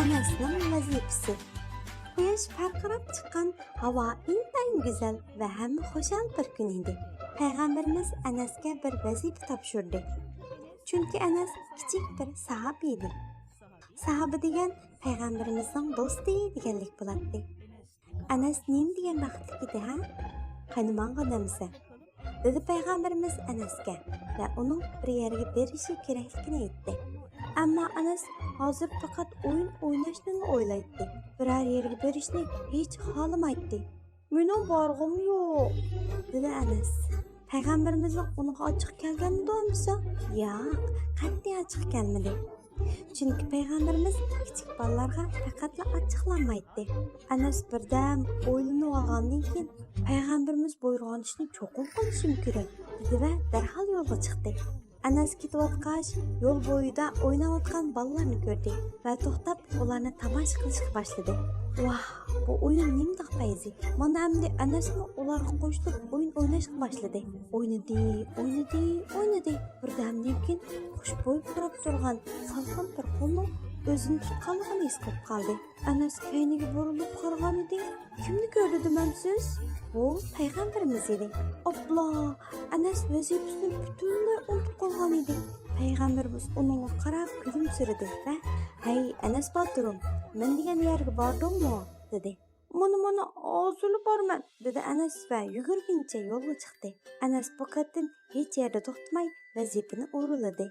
Anasının vazifesi. Quyosh farqirab chiqqan, havo intayin go'zal va hamma xushal bir kun edi. Payg'ambarimiz Anasga bir vazifa topshirdi. Chunki Anas kichik bir sahoba edi. Sahoba degan payg'ambarimizning do'sti deganlik bo'ladi. Anas nim degan baxtli edi, ha? Qani menga namsa? Dedi payg'ambarimiz Anasga va uning bir yerga berishi kerakligini aytdi. Ammo Anas hozir faqat o'yin o'ynashni o'ylaydi. Biror yerga berishni hech xohlamaydi. Mening borg'im yo'q, dedi Anas. Payg'ambarimizning uning ochiq kelganini do'msa? Yo'q, qat'iy ochiq kelmadi. Chunki payg'ambarimiz kichik bolalarga faqatla ochiqlanmaydi. Anas birdam o'ylanib olgandan keyin payg'ambarimiz buyurgan ishni cho'qim qilishim kerak, dedi va darhol yo'lga chiqdi. Anas ketayotgach, yo'l bo'yida o'ynayotgan bolalarni ko'rdi va to'xtab ularni tomosha qilishga boshladi. Vah, bu o'yin nimdaq fayzi. Mana endi Anasmi ularga qo'shilib o'yin o'ynashga boshladi. O'ynadi. Birdamdan keyin xushbo'y turib turgan salqin bir qo'lni o'zini tutganligini his qilib qoldi. Anas kayniga burilib qaragan edi. Kimni ko'rdi demamsiz? Bu payg'ambarimiz edi. Obla, Anas vazifasini butunlay unutib qolgan edi. Payg'ambarimiz unga qarab kulimsiradi va "Hey Anas botirim, men degan yerga bordingmi?" dedi. Mana hozir borman, dedi Anas va yugurguncha yo'lga chiqdi. Anas bu qatim hech yerda to'xtamay vazifani o'rinladi.